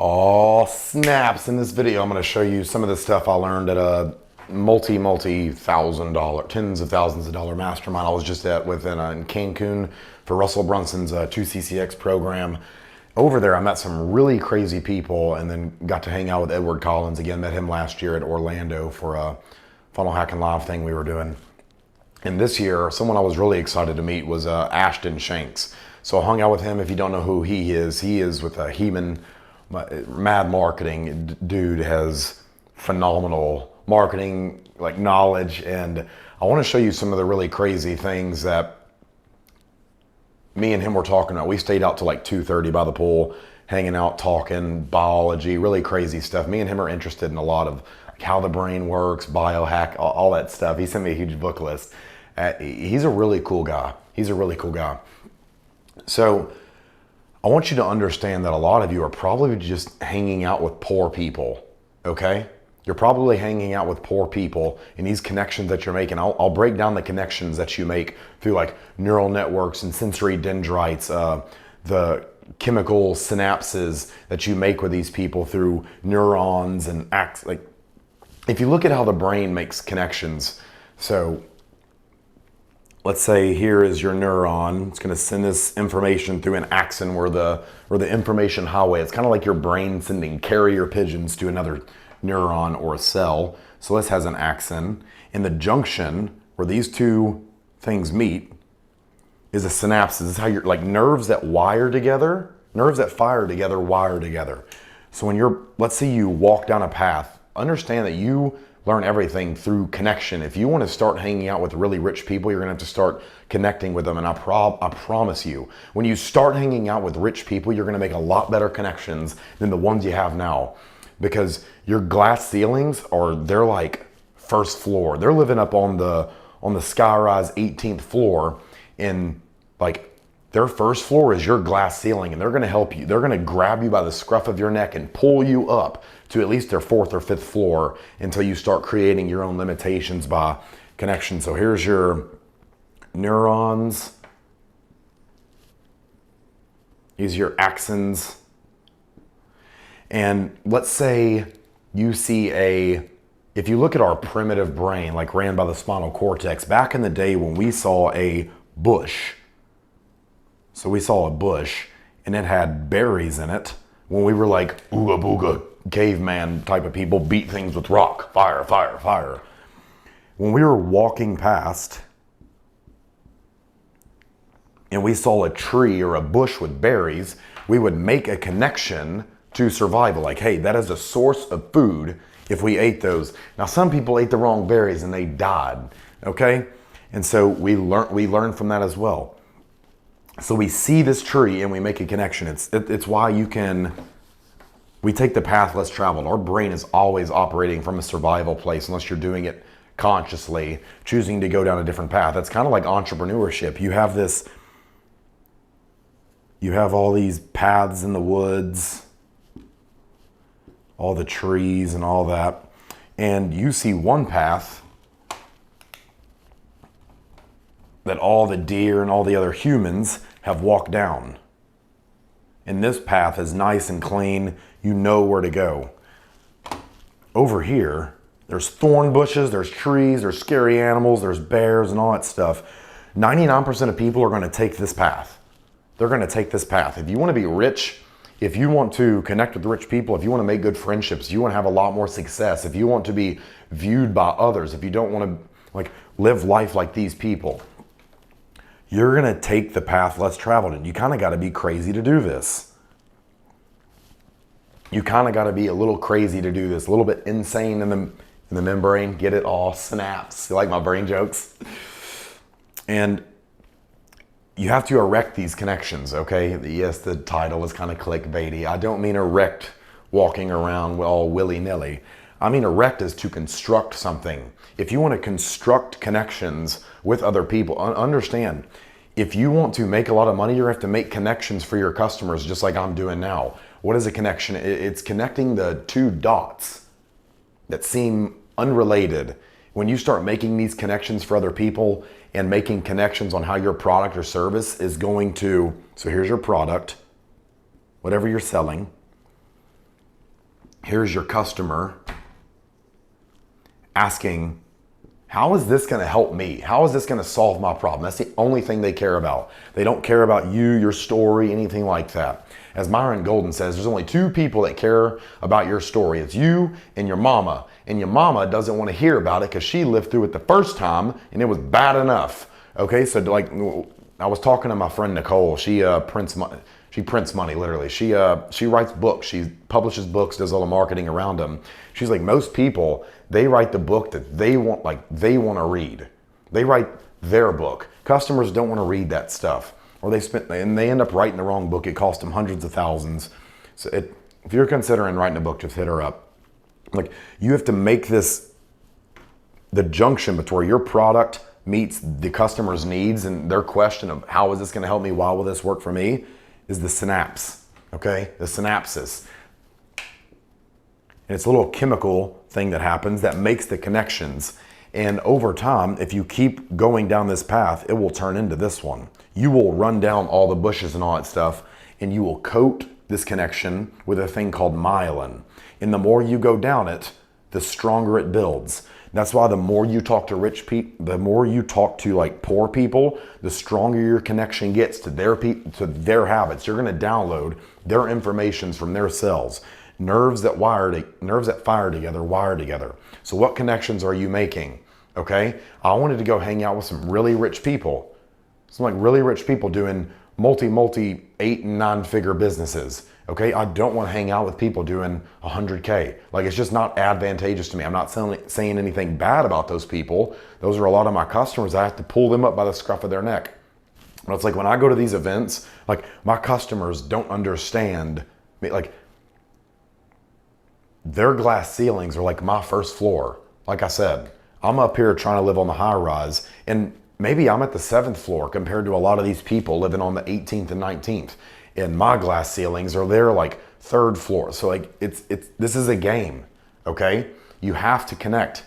Oh, snaps. In this video, I'm going to show you some of the stuff I learned at a multi-thousand-dollar, tens of thousands of dollar mastermind I was just at in Cancun for Russell Brunson's 2CCX program. Over there, I met some really crazy people and then got to hang out with Edward Collins again. Met him last year at Orlando for a funnel hacking live thing we were doing. And this year, someone I was really excited to meet was Ashton Shanks. So I hung out with him. If you don't know who he is with a Heman mad marketing dude, has phenomenal marketing like knowledge, and I want to show you some of the really crazy things that me and him were talking about. We stayed out till like 2:30 by the pool, hanging out, talking biology, really crazy stuff. Me and him are interested in a lot of like how the brain works, biohack, all that stuff. He sent me a huge book list. He's a really cool guy. So I want you to understand that a lot of you are probably just hanging out with poor people, okay? You're probably hanging out with poor people, and these connections that you're making, I'll break down the connections that you make through like neural networks and sensory dendrites, the chemical synapses that you make with these people through neurons and acts. Like, if you look at how the brain makes connections, so let's say here is your neuron. It's going to send this information through an axon or the information highway. It's kind of like your brain sending carrier pigeons to another neuron or a cell. So this has an axon. In the junction where these two things meet is a synapse. This is how you're like nerves that wire together, nerves that fire together, wire together. So when let's say you walk down a path, understand that you learn everything through connection. If you want to start hanging out with really rich people, you're going to have to start connecting with them. And I promise you, when you start hanging out with rich people, you're going to make a lot better connections than the ones you have now. Because your glass ceilings they're like first floor. They're living up on the skyrise 18th floor, and like their first floor is your glass ceiling, and they're going to help you. They're going to grab you by the scruff of your neck and pull you up to at least their fourth or fifth floor until you start creating your own limitations by connection. So here's your neurons. These are your axons. And let's say you see if you look at our primitive brain, like ran by the spinal cortex, back in the day when we saw a bush, so we saw a bush and it had berries in it, when we were like ooga booga caveman type of people, beat things with rock, fire, fire, fire. When we were walking past and we saw a tree or a bush with berries, we would make a connection to survival. Like, hey, that is a source of food if we ate those. Now, some people ate the wrong berries and they died, okay? And so we learn from that as well. So we see this tree and we make a connection. It's why we take the path less traveled. Our brain is always operating from a survival place unless you're doing it consciously, choosing to go down a different path. That's kind of like entrepreneurship. You have all these paths in the woods, all the trees and all that, and you see one path that all the deer and all the other humans have walked down. And this path is nice and clean. You know where to go. Over here, there's thorn bushes, there's trees, there's scary animals, there's bears and all that stuff. 99% of people are going to take this path. They're going to take this path. If you want to be rich, if you want to connect with rich people, if you want to make good friendships, if you want to have a lot more success, if you want to be viewed by others, if you don't want to like live life like these people, you're going to take the path less traveled. And you kind of got to be crazy to do this. You kind of got to be a little crazy to do this, a little bit insane in the membrane. Get it all snaps. You like my brain jokes? And you have to erect these connections, okay? Yes, the title is kind of clickbaity. I don't mean erect walking around all willy-nilly. I mean erect is to construct something. If you want to construct connections with other people, understand, if you want to make a lot of money, you're going to have to make connections for your customers, just like I'm doing now. What is a connection? It's connecting the two dots that seem unrelated. When you start making these connections for other people and making connections on how your product or service is going to, so here's your product, whatever you're selling, Here's your customer asking, how is this going to help me? How is this going to solve my problem? That's the only thing they care about. They don't care about you, your story, anything like that. As Myron Golden says, there's only two people that care about your story. It's you and your mama. And your mama doesn't want to hear about it because she lived through it the first time and it was bad enough. Okay, so like I was talking to my friend Nicole. She prints money, literally. She writes books. She publishes books, does all the marketing around them. She's like, most people, they write the book that they want to read. They write their book. Customers don't want to read that stuff. Or they end up writing the wrong book. It costs them hundreds of thousands. So if you're considering writing a book, just hit her up. Like, you have to make this the junction between your product meets the customer's needs and their question of how is this going to help me? Why will this work for me? Is the synapse, okay? The synapses. And it's a little chemical thing that happens that makes the connections. And over time, if you keep going down this path, it will turn into this one. You will run down all the bushes and all that stuff, and you will coat this connection with a thing called myelin. And the more you go down it, the stronger it builds. That's why the more you talk to rich people, the more you talk to like poor people, the stronger your connection gets to their habits. You're going to download their information from their cells. Nerves that fire together, wire together. So what connections are you making? Okay, I wanted to go hang out with some really rich people. Some like really rich people doing multi 8 and 9 figure businesses. Okay, I don't want to hang out with people doing 100K. Like, it's just not advantageous to me. I'm not saying anything bad about those people. Those are a lot of my customers. I have to pull them up by the scruff of their neck. But it's like when I go to these events, like my customers don't understand me. Like, their glass ceilings are like my first floor. Like I said, I'm up here trying to live on the high rise, and maybe I'm at the 7th floor compared to a lot of these people living on the 18th and 19th. And my glass ceilings are there like 3rd floor. So like this is a game, okay? You have to connect.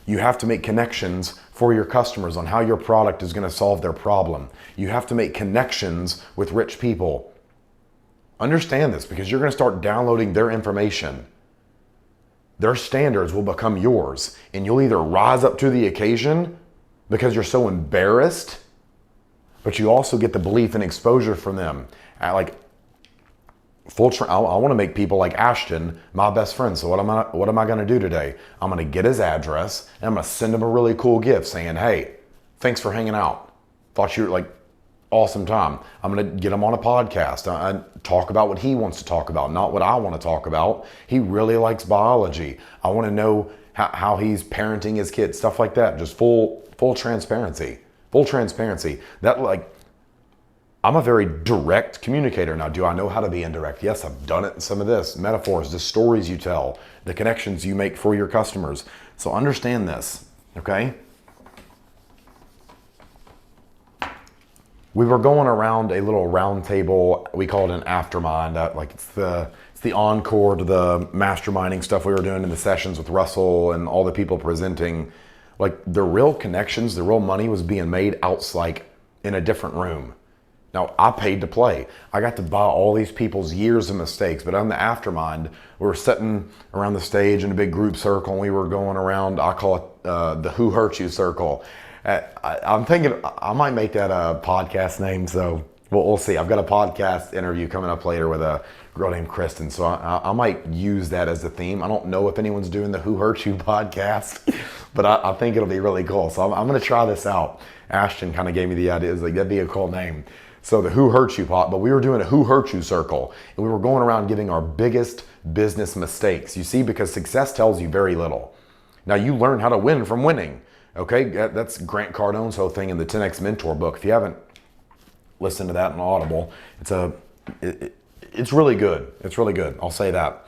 You have to make connections for your customers on how your product is going to solve their problem. You have to make connections with rich people. Understand this, because you're going to start downloading their information. Their standards will become yours, and you'll either rise up to the occasion because you're so embarrassed, but you also get the belief and exposure from them. I want to make people like Ashton my best friend. So what am I going to do today? I'm going to get his address and I'm going to send him a really cool gift saying, hey, thanks for hanging out. Thought you were like awesome time. I'm going to get him on a podcast. I talk about what he wants to talk about, not what I want to talk about. He really likes biology. I want to know how he's parenting his kids, stuff like that. Just full transparency. Full transparency. That, like, I'm a very direct communicator. Now, do I know how to be indirect? Yes, I've done it in some of this. Metaphors, the stories you tell, the connections you make for your customers. So understand this, okay? We were going around a little round table. We call it an aftermind. It's the encore to the masterminding stuff we were doing in the sessions with Russell and all the people presenting. Like, the real connections, the real money was being made outside in a different room. Now, I paid to play. I got to buy all these people's years of mistakes, but on the aftermind, we were sitting around the stage in a big group circle, and we were going around, I call it the Who Hurt You Circle. I'm thinking I might make that a podcast name, so we'll see. I've got a podcast interview coming up later with a girl named Kristen, so I might use that as a theme. I don't know if anyone's doing the Who Hurt You podcast, but I think it'll be really cool. So I'm going to try this out. Ashton kind of gave me the idea. It's like, that'd be a cool name. So the Who Hurt You pod, but we were doing a Who Hurt You circle, and we were going around giving our biggest business mistakes. You see, because success tells you very little. Now, you learn how to win from winning. Okay, that's Grant Cardone's whole thing in the 10X Mentor book. If you haven't listened to that in Audible, it's really good. It's really good. I'll say that.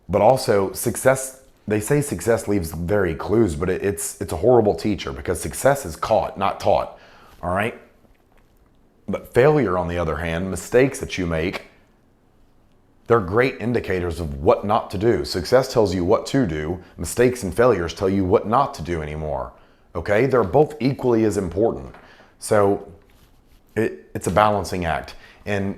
But also, success, they say success leaves very clues, but it's a horrible teacher, because success is caught, not taught. All right? But failure, on the other hand, mistakes that you make, they're great indicators of what not to do. Success tells you what to do. Mistakes and failures tell you what not to do anymore. Okay? They're both equally as important. So it's a balancing act. And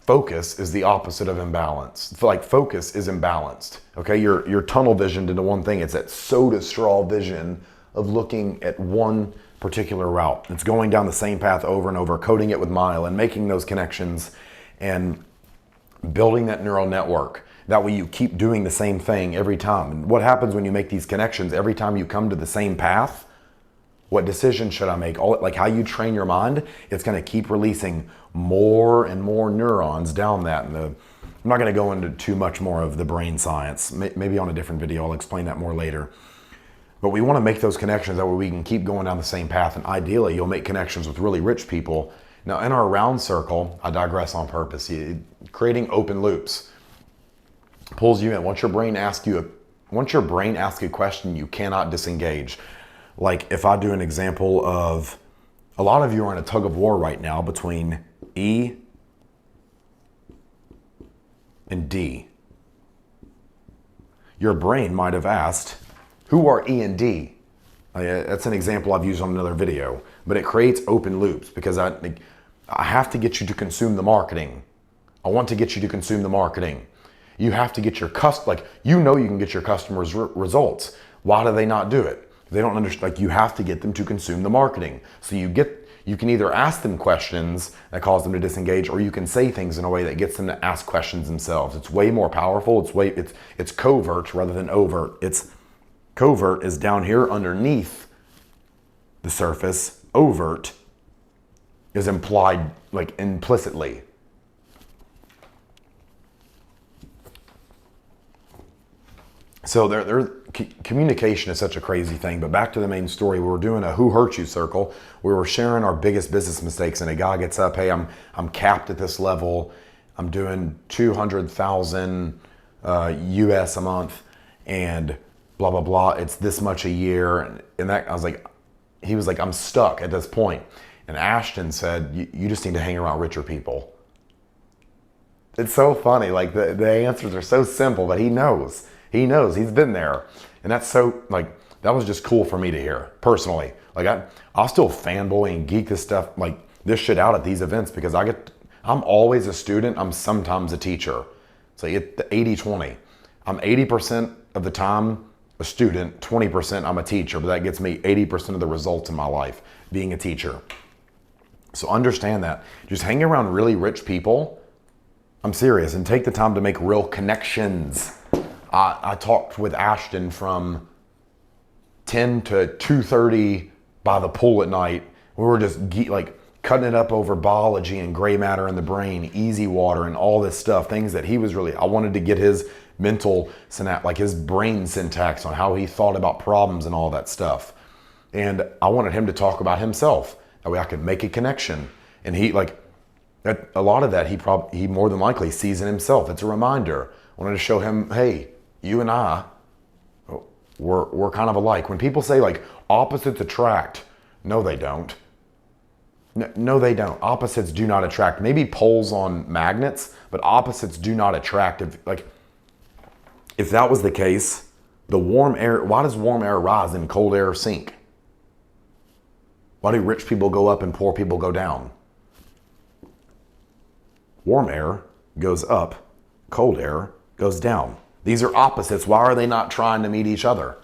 focus is the opposite of imbalance. Like focus is imbalanced. Okay, you're tunnel visioned into one thing. It's that soda straw vision of looking at one particular route. It's going down the same path over and over, coding it with mile and making those connections and building that neural network. That way you keep doing the same thing every time. And what happens when you make these connections every time you come to the same path? What decision should I make? All like how you train your mind, it's going to keep releasing more and more neurons down that. And I'm not going to go into too much more of the brain science. Maybe on a different video, I'll explain that more later. But we want to make those connections that way we can keep going down the same path. And ideally, you'll make connections with really rich people. Now, in our round circle, I digress on purpose. Creating open loops pulls you in. Once your brain asks a question, you cannot disengage. Like if I do an example of, a lot of you are in a tug of war right now between E and D. Your brain might have asked, who are E and D? That's an example I've used on another video, but it creates open loops because I have to get you to consume the marketing. I want to get you to consume the marketing. You have to get your you can get your customers results. Why do they not do it? They don't understand. Like you have to get them to consume the marketing. So you can either ask them questions that cause them to disengage, or you can say things in a way that gets them to ask questions themselves. It's way more powerful. It's covert rather than overt. It's covert is down here underneath the surface. Overt is implied, like implicitly. So communication is such a crazy thing, but back to the main story. We were doing a Who Hurt You circle. We were sharing our biggest business mistakes, and a guy gets up, hey, I'm capped at this level. I'm doing 200,000 US a month and blah, blah, blah. It's this much a year. And that, he was like, I'm stuck at this point. And Ashton said, you just need to hang around richer people. It's so funny. Like the answers are so simple, but he knows. He knows, he's been there. And that's so, that was just cool for me to hear, personally. I'll still fanboy and geek this stuff, this shit out at these events because I'm always a student, I'm sometimes a teacher. So the 80-20. I'm 80% of the time a student, 20% I'm a teacher, but that gets me 80% of the results in my life, being a teacher. So understand that. Just hang around really rich people, I'm serious, and take the time to make real connections. I talked with Ashton from 10 to 2:30 by the pool at night. We were just cutting it up over biology and gray matter in the brain, easy water and all this stuff, things that I wanted to get his mental his brain syntax on how he thought about problems and all that stuff. And I wanted him to talk about himself. That way I could make a connection. And a lot of that he more than likely sees in himself. It's a reminder. I wanted to show him, hey, you and I, we're kind of alike. When people say opposites attract, no, they don't. No, they don't. Opposites do not attract. Maybe poles on magnets, but opposites do not attract. If that was the case, why does warm air rise and cold air sink? Why do rich people go up and poor people go down? Warm air goes up, cold air goes down. These are opposites. Why are they not trying to meet each other?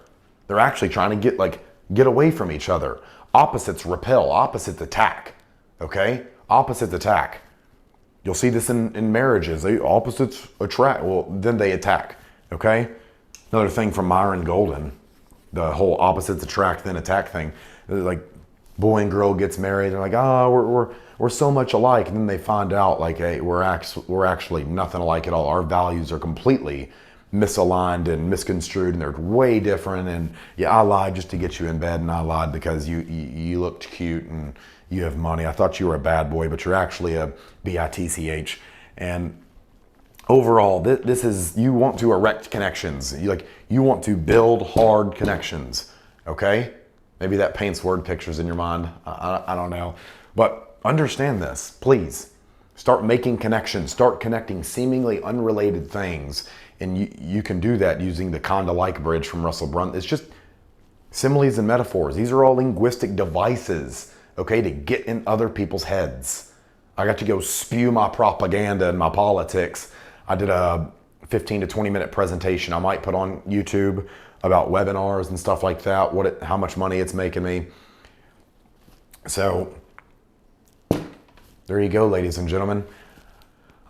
They're actually trying to get away from each other. Opposites repel, opposites attack. Okay? Opposites attack. You'll see this in marriages. Opposites attract. Well, then they attack. Okay? Another thing from Myron Golden, the whole opposites attract then attack thing. Boy and girl gets married. They're we're so much alike, and then they find out hey, we're actually nothing alike at all. Our values are completely misaligned and misconstrued, and they're way different. And yeah, I lied just to get you in bed, and I lied because you looked cute and you have money. I thought you were a bad boy, but you're actually a bitch. And overall, this is, you want to erect connections. You want to build hard connections. Okay? Maybe that paints word pictures in your mind. I don't know. But understand this, please. Start making connections. Start connecting seemingly unrelated things. And you can do that using the kind-of-like bridge from Russell Brunson. It's just similes and metaphors. These are all linguistic devices, okay, to get in other people's heads. I got to go spew my propaganda and my politics. I did a 15 to 20 minute presentation I might put on YouTube about webinars and stuff like that, how much money it's making me. So there you go, ladies and gentlemen.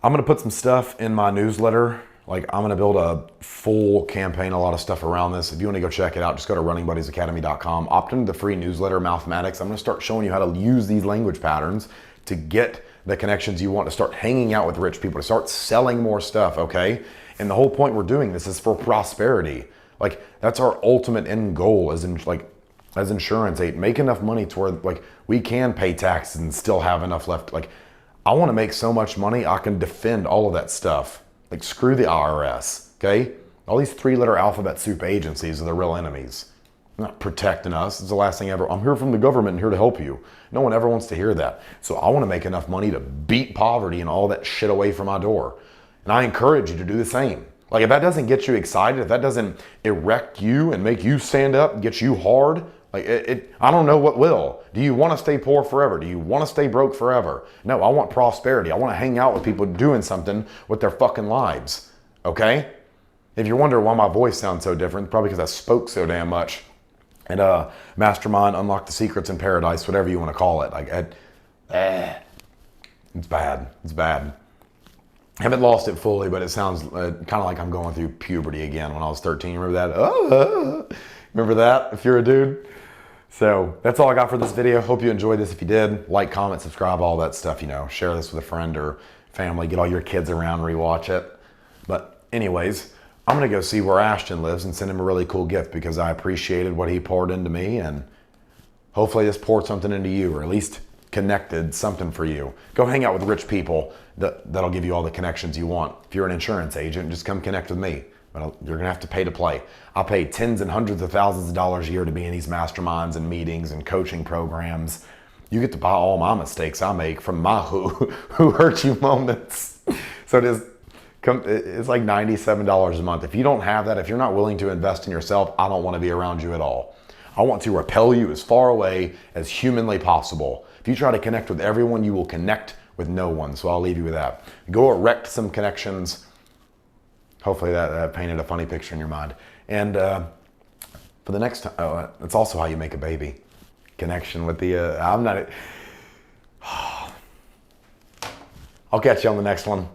I'm gonna put some stuff in my newsletter. Like, I'm gonna build a full campaign, a lot of stuff around this. If you wanna go check it out, just go to runningbuddiesacademy.com, opt into the free newsletter, Mathematics. I'm gonna start showing you how to use these language patterns to get the connections you want, to start hanging out with rich people, to start selling more stuff, okay? And the whole point we're doing this is for prosperity. Like, that's our ultimate end goal as insurance agent. Make enough money to where, like, we can pay taxes and still have enough left. Like, I wanna make so much money, I can defend all of that stuff. Like, screw the IRS, okay? All these 3-letter alphabet soup agencies are the real enemies. They're not protecting us. It's the last thing ever. I'm here from the government and here to help you. No one ever wants to hear that. So I want to make enough money to beat poverty and all that shit away from my door. And I encourage you to do the same. Like, if that doesn't get you excited, if that doesn't erect you and make you stand up and get you hard, like I don't know what will. Do you want to stay poor forever? Do you want to stay broke forever? No, I want prosperity. I want to hang out with people doing something with their fucking lives. Okay? If you're wondering why my voice sounds so different, probably because I spoke so damn much. And Mastermind, Unlock the Secrets in Paradise, whatever you want to call it. Like, it's bad. It's bad. I haven't lost it fully, but it sounds kind of like I'm going through puberty again when I was 13. Remember that? Remember that if you're a dude? So that's all I got for this video. Hope you enjoyed this. If you did, like, comment, subscribe, all that stuff, you know. Share this with a friend or family. Get all your kids around, rewatch it. But anyways, I'm going to go see where Ashton lives and send him a really cool gift because I appreciated what he poured into me, and hopefully this poured something into you, or at least connected something for you. Go hang out with rich people that'll give you all the connections you want. If you're an insurance agent, just come connect with me. But you're going to have to pay to play. I pay tens and hundreds of thousands of dollars a year to be in these masterminds and meetings and coaching programs. You get to buy all my mistakes I make from my who hurt you moments. So it's like $97 a month. If you don't have that, if you're not willing to invest in yourself, I don't want to be around you at all. I want to repel you as far away as humanly possible. If you try to connect with everyone, you will connect with no one. So I'll leave you with that. Go erect some connections. Hopefully that painted a funny picture in your mind. And for the next time, it's also how you make a baby. Connection with the, I'll catch you on the next one.